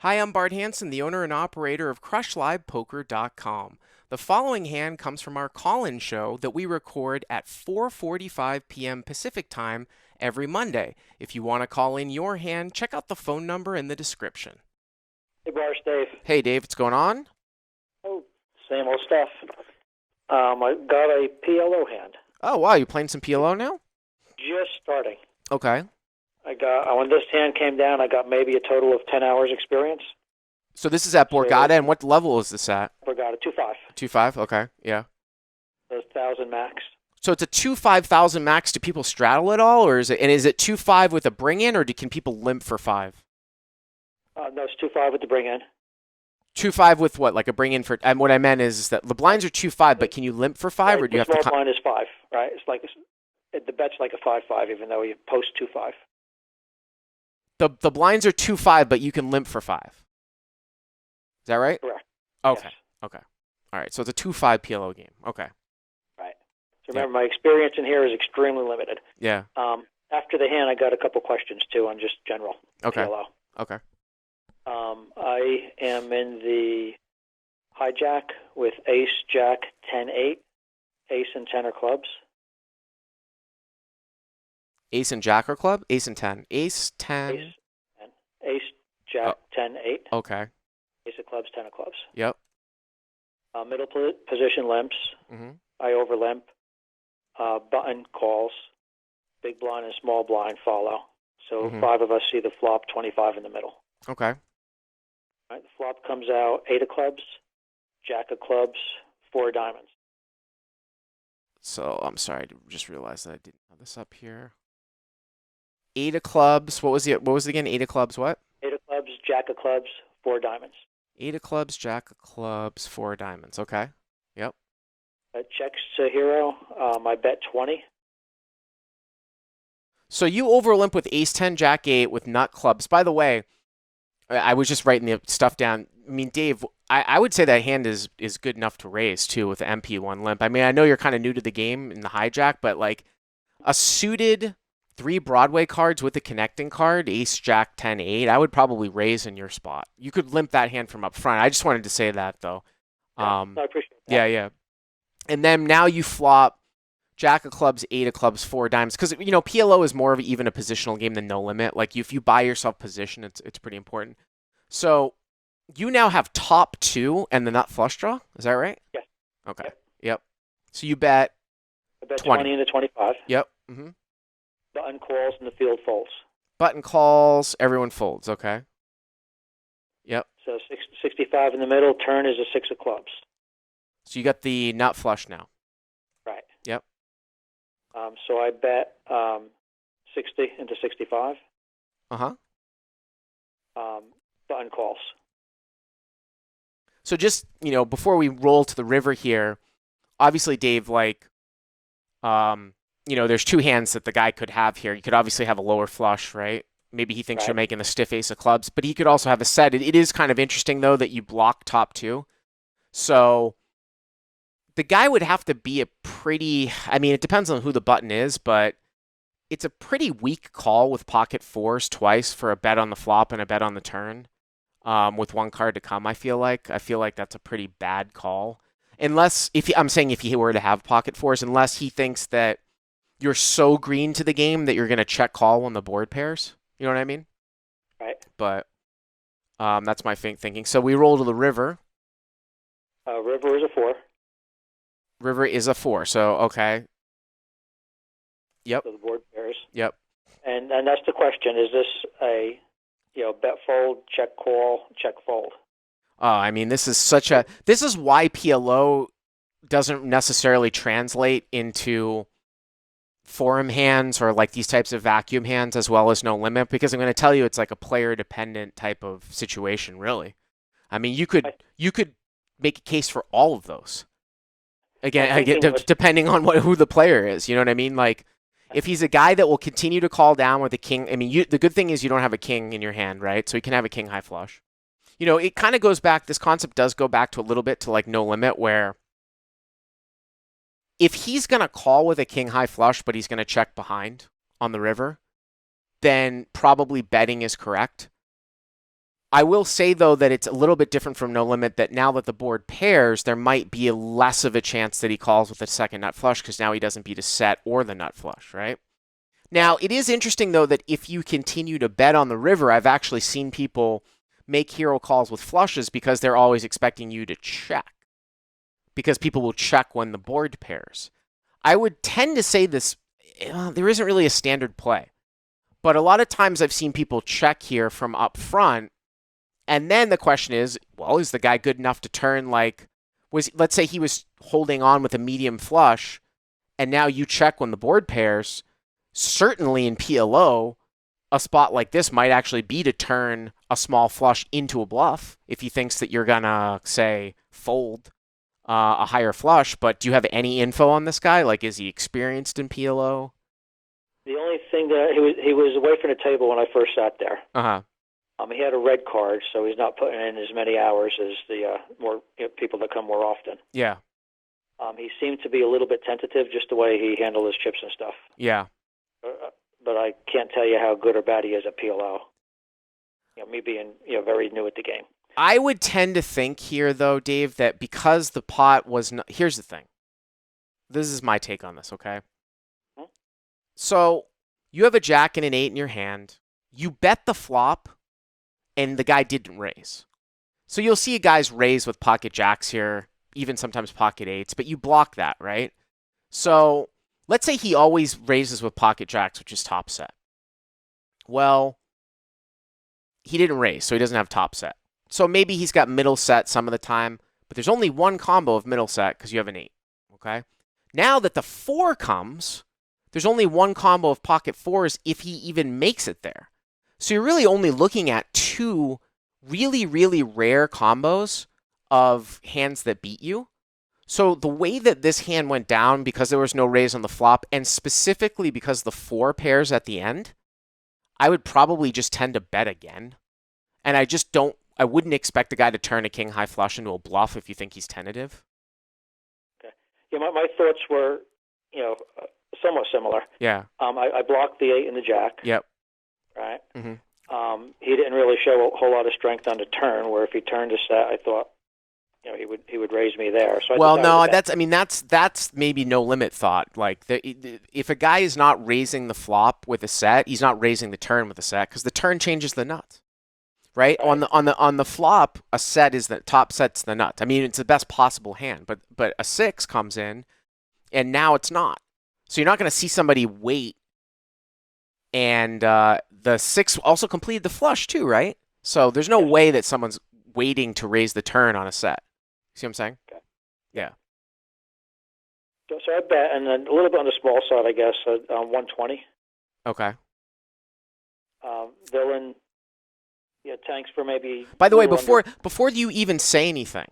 Hi, I'm Bart Hanson, the owner and operator of CrushLivePoker.com. The following hand comes from our call-in show that we record at 4:45 p.m. Pacific Time every Monday. If you want to call in your hand, check out the phone number in the description. Hey, Bart, Dave. Hey, Dave, what's going on? Oh, same old stuff. I got a PLO hand. Oh, wow, you playing some PLO now? Just starting. Okay. When this hand came down, I got maybe a total of 10 hours experience. So this is at Borgata, and what level is this at? Borgata, 2.5. 2.5? Okay, yeah. Those 1,000 max. So it's a 2.5,000 max. Do people straddle at all, or is it 2.5 with a bring-in, or can people limp for 5? No, it's 2.5 with the bring in. 2.5 with what? Like a bring-in for... And what I meant is that the blinds are 2.5, but can you limp for 5, or do you have to... The small blind is 5, right? It's like the bet's like a 5-5, even though you post 2.5. The blinds are 2.5, but you can limp for 5. Is that right? Correct. Okay. Yes. Okay. All right. So it's a 2.5 PLO game. Okay. Right. So remember, my experience in here is extremely limited. Yeah. After the hand, I got a couple questions, too, on just general PLO. Okay. I am in the hijack with ace, jack, 10-8, ace and 10 are clubs. Ace and jack or club? Ace and 10. Ace, 10. Ace, jack, 10-8. Okay. Ace of clubs, 10 of clubs. Yep. Middle position limps. Mm-hmm. I over limp. Button calls. Big blind and small blind follow. So 5 of us see the flop, 25 in the middle. Okay. All right, the flop comes out 8 of clubs, jack of clubs, 4 of diamonds. So I'm sorry, I just realized that I didn't have this up here. 8 of clubs. What was it again? 8 of clubs. What? 8 of clubs, jack of clubs, 4 diamonds. 8 of clubs, jack of clubs, 4 diamonds. Okay. Yep. Checks to hero. I bet 20. So you over limp with ace 10, jack 8 with nut clubs. By the way, I was just writing the stuff down. I mean, Dave, I would say that hand is good enough to raise too with the MP1 limp. I mean, I know you're kind of new to the game in the hijack, but like a suited 3 Broadway cards with a connecting card, ace, jack, 10, 8, I would probably raise in your spot. You could limp that hand from up front. I just wanted to say that though. I appreciate that. Yeah. And then now you flop jack of clubs, 8 of clubs, 4 diamonds. Because, PLO is more of even a positional game than no limit. Like, if you buy yourself position, it's pretty important. So, you now have top 2 and the nut flush draw. Is that right? Yes. Okay. Yep. So, you bet... I bet 20 into 25. Yep. Mm-hmm. Button calls and the field folds. Button calls, everyone folds. Okay. Yep. So, 65 in the middle. Turn is a 6 of clubs. So, you got the nut flush now. Right. Yep. So I bet 60 into 65. Uh-huh. Button calls. So just, before we roll to the river here, obviously, Dave, there's 2 hands that the guy could have here. You could obviously have a lower flush, right? Maybe he thinks you're making a stiff ace of clubs, but he could also have a set. It is kind of interesting, though, that you block top 2. So the guy would have to be it depends on who the button is, but it's a pretty weak call with pocket 4s twice for a bet on the flop and a bet on the turn with 1 card to come, I feel like. I feel like that's a pretty bad call. I'm saying if he were to have pocket 4s, unless he thinks that you're so green to the game that you're going to check call when the board pairs. You know what I mean? Right. But that's my thinking. So we roll to the river. River is a 4. River is a 4, so okay. Yep. So the board pairs. Yep. And that's the question. Is this a bet fold, check call, check fold? Oh, I mean, this is why PLO doesn't necessarily translate into forum hands or like these types of vacuum hands as well as no limit, because I'm going to tell you it's like a player dependent type of situation, really. I mean, you could make a case for all of those. Again, depending on who the player is, you know what I mean? Like, if he's a guy that will continue to call down with a king, I mean, the good thing is you don't have a king in your hand, right? So he can have a king high flush. It kind of goes back, this concept does go back to a little bit to like no limit, where if he's going to call with a king high flush, but he's going to check behind on the river, then probably betting is correct. I will say, though, that it's a little bit different from no limit, that now that the board pairs, there might be less of a chance that he calls with a second nut flush because now he doesn't beat a set or the nut flush, right? Now, it is interesting, though, that if you continue to bet on the river, I've actually seen people make hero calls with flushes because they're always expecting you to check, because people will check when the board pairs. I would tend to say this, there isn't really a standard play, but a lot of times I've seen people check here from up front. And then the question is, well, is the guy good enough to turn let's say he was holding on with a medium flush, and now you check when the board pairs. Certainly in PLO, a spot like this might actually be to turn a small flush into a bluff if he thinks that you're going to, say, fold a higher flush. But do you have any info on this guy? Like, is he experienced in PLO? The only thing that he was away from the table when I first sat there. Uh-huh. He had a red card, so he's not putting in as many hours as the more people that come more often. Yeah. He seemed to be a little bit tentative, just the way he handled his chips and stuff. Yeah. But I can't tell you how good or bad he is at PLO. Me being very new at the game. I would tend to think here, though, Dave, that because the pot was not... Here's the thing. This is my take on this, okay? Hmm? So you have a jack and an 8 in your hand. You bet the flop, and the guy didn't raise. So you'll see guys raise with pocket jacks here, even sometimes pocket 8s, but you block that, right? So let's say he always raises with pocket jacks, which is top set. Well, he didn't raise, so he doesn't have top set. So maybe he's got middle set some of the time, but there's only one combo of middle set because you have an 8, okay? Now that the 4 comes, there's only one combo of pocket 4s if he even makes it there. So you're really only looking at 2 really, really rare combos of hands that beat you. So the way that this hand went down, because there was no raise on the flop, and specifically because the 4 pairs at the end, I would probably just tend to bet again. And I wouldn't expect the guy to turn a king high flush into a bluff if you think he's tentative. Okay. Yeah, my thoughts were, somewhat similar. Yeah. I blocked the 8 and the jack. Yep. Right. Mm-hmm. He didn't really show a whole lot of strength on the turn. Where if he turned a set, I thought, he would raise me there. So that's maybe no limit thought. Like if a guy is not raising the flop with a set, he's not raising the turn with a set because the turn changes the nut. Right? On the flop, a set is the top set's the nut. I mean, it's the best possible hand, but a 6 comes in, and now it's not. So you're not going to see somebody wait. And the 6 also completed the flush too, right? So there's no way that someone's waiting to raise the turn on a set. See what I'm saying? Okay. Yeah. So I bet, and then a little bit on the small side, I guess, 120. Okay. Villain, tanks for maybe... By the way, before you even say anything,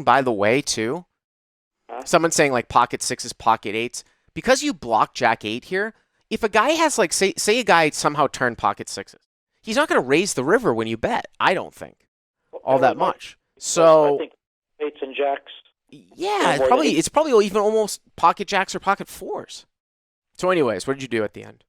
by the way, too, someone's saying like pocket 6s, pocket 8s, because you block jack 8 here, if a guy has like, say a guy somehow turned pocket 6s, he's not going to raise the river when you bet, I don't think, all that much. So I think 8s and jacks. Yeah, it's probably even almost pocket jacks or pocket 4s. So anyways, what did you do at the end?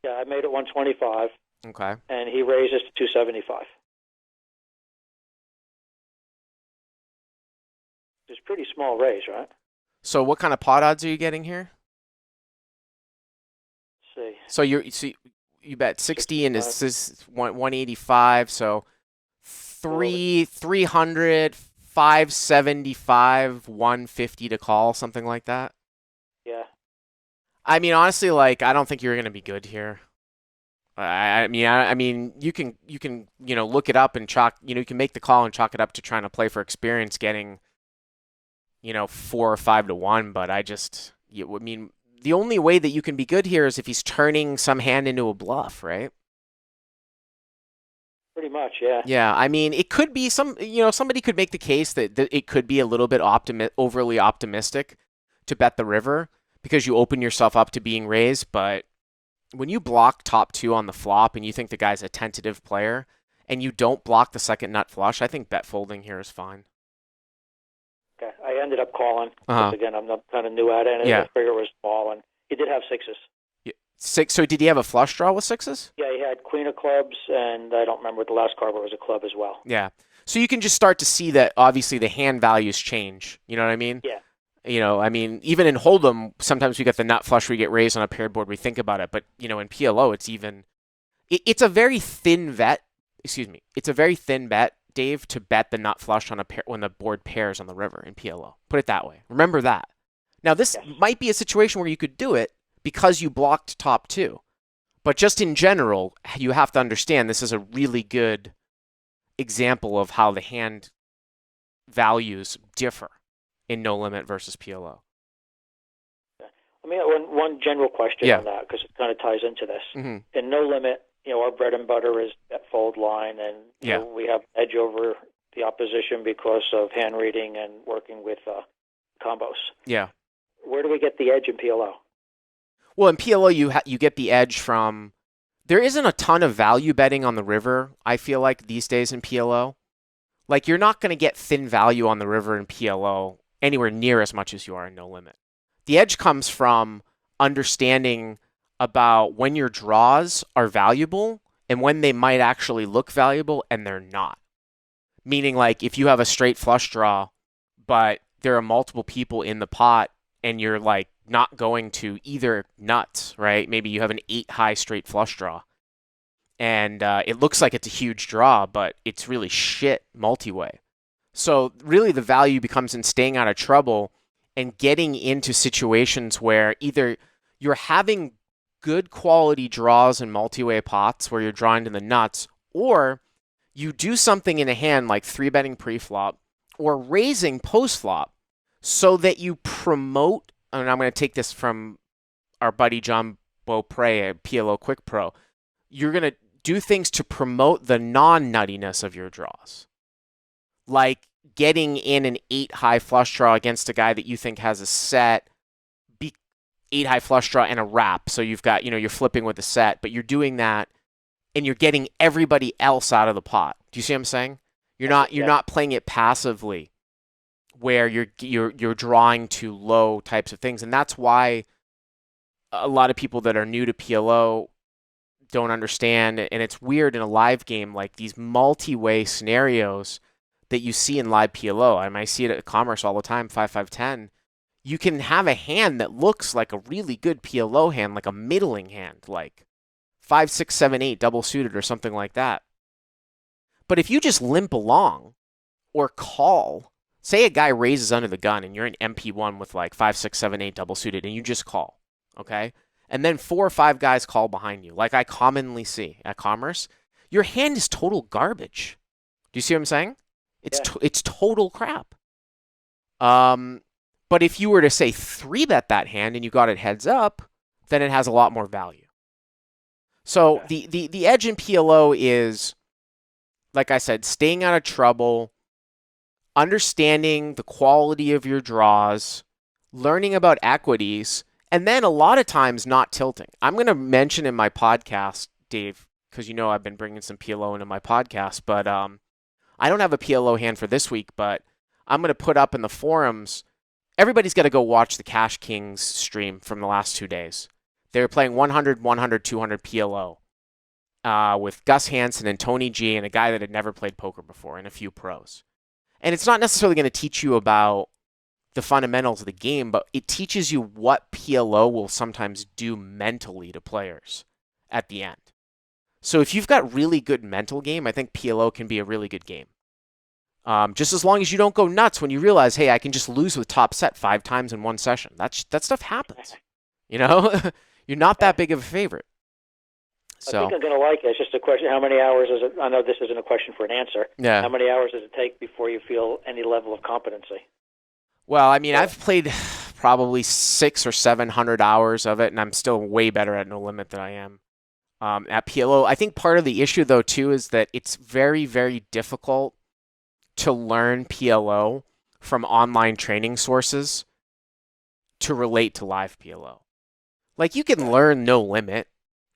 Yeah, I made it 125. Okay. And he raises to 275. It's a pretty small raise, right? So what kind of pot odds are you getting here? Let's see. So you bet 60 and this is 185, so 300, 575, 150 to call, something like that. Yeah. I mean, honestly, like I don't think you're going to be good here. I mean, you can look it up and chalk. You can make the call and chalk it up to trying to play for experience, getting 4 or 5 to 1. But the only way that you can be good here is if he's turning some hand into a bluff, right? Pretty much, yeah. Yeah, I mean, it could be somebody could make the case that it could be a little bit overly optimistic to bet the river because you open yourself up to being raised, but when you block top 2 on the flop and you think the guy's a tentative player and you don't block the second nut flush, I think bet folding here is fine. Okay, I ended up calling because again I'm not kind of new at it, and I figured it was small, and he did have 6s. Yeah. Six. So did he have a flush draw with sixes? Yeah, he had queen of clubs, and I don't remember what the last card, but it was a club as well. Yeah. So you can just start to see that obviously the hand values change. You know what I mean? Yeah. I mean, even in Hold'em, sometimes we get the nut flush, we get raised on a paired board, we think about it. But, in PLO, it's a very thin bet. Excuse me. It's a very thin bet, Dave, to bet the nut flush on a pair when the board pairs on the river in PLO. Put it that way. Remember that. Now, this might be a situation where you could do it because you blocked top two. But just in general, you have to understand this is a really good example of how the hand values differ in no limit versus PLO. I mean, one general question on that, because it kind of ties into this. Mm-hmm. In no limit, our bread and butter is that fold line, and we have edge over the opposition because of hand reading and working with combos. Yeah. Where do we get the edge in PLO? Well, in PLO, you get the edge from. There isn't a ton of value betting on the river, I feel like, these days in PLO. Like, you're not going to get thin value on the river in PLO anywhere near as much as you are in no limit. The edge comes from understanding about when your draws are valuable and when they might actually look valuable and they're not. Meaning, like, if you have a straight flush draw, but there are multiple people in the pot and you're, like, not going to either nuts, right? Maybe you have an 8-high straight flush draw. And it looks like it's a huge draw, but it's really shit multi-way. So really the value becomes in staying out of trouble and getting into situations where either you're having good quality draws in multi-way pots where you're drawing to the nuts, or you do something in a hand like 3-betting pre-flop or raising post-flop so that you promote, and I'm going to take this from our buddy John Beaupre at PLO Quick Pro, you're going to do things to promote the non-nuttiness of your draws. Like getting in an 8-high flush draw against a guy that you think has a set, 8-high flush draw and a wrap. So you've got, you're flipping with a set, but you're doing that and you're getting everybody else out of the pot. Do you see what I'm saying? You're not playing it passively where you're drawing to low types of things. And that's why a lot of people that are new to PLO don't understand, and it's weird in a live game, like these multi-way scenarios that you see in live PLO. I mean, I see it at Commerce all the time, 5-5-10. You can have a hand that looks like a really good PLO hand, like a middling hand, like 5-6-7-8 double suited or something like that. But if you just limp along or call, say a guy raises under the gun and you're in MP1 with like 5-6-7-8 double suited and you just call, okay? And then 4 or 5 guys call behind you, like I commonly see at Commerce, your hand is total garbage. Do you see what I'm saying? It's total crap. But if you were to say 3-bet that hand and you got it heads up, then it has a lot more value. So the edge in PLO is, like I said, staying out of trouble, understanding the quality of your draws, learning about equities, and then a lot of times not tilting. I'm going to mention in my podcast, Dave, because I've been bringing some PLO into my podcast, but I don't have a PLO hand for this week, but I'm going to put up in the forums. Everybody's got to go watch the Cash Kings stream from the last 2 days. They were playing 100, 100, 200 PLO with Gus Hansen and Tony G and a guy that had never played poker before and a few pros. And it's not necessarily going to teach you about the fundamentals of the game, but it teaches you what PLO will sometimes do mentally to players at the end. So if you've got really good mental game, I think PLO can be a really good game. Just as long as you don't go nuts when you realize, hey, I can just lose with top set 5 times in one session. That stuff happens. You're not that big of a favorite. So I think I'm going to like it. It's just a question, how many hours is it? I know this isn't a question for an answer. Yeah. How many hours does it take before you feel any level of competency? Well, I mean, I've played probably 600 or 700 hours of it, and I'm still way better at No Limit than I am at PLO. I think part of the issue, though, too, is that it's very, very difficult to learn PLO from online training sources to relate to live PLO. Like, you can learn No Limit,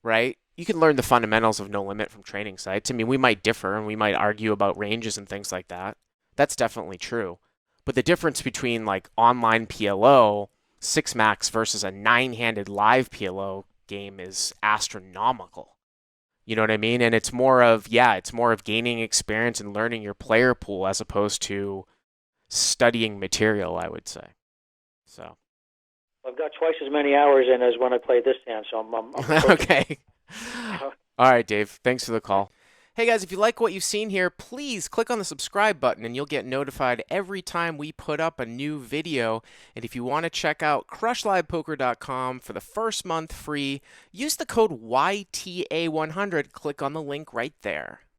right? You can learn the fundamentals of No Limit from training sites. I mean, we might differ, and we might argue about ranges and things like that. That's definitely true. But the difference between like online PLO, 6-max versus a 9-handed live PLO game is astronomical. You know what I mean? And it's more of, it's more of gaining experience and learning your player pool as opposed to studying material, I would say. So. I've got twice as many hours in as when I played this hand, so I'm okay. All right, Dave. Thanks for the call. Hey guys, if you like what you've seen here, please click on the subscribe button and you'll get notified every time we put up a new video. And if you want to check out crushlivepoker.com for the first month free, use the code YTA100. Click on the link right there.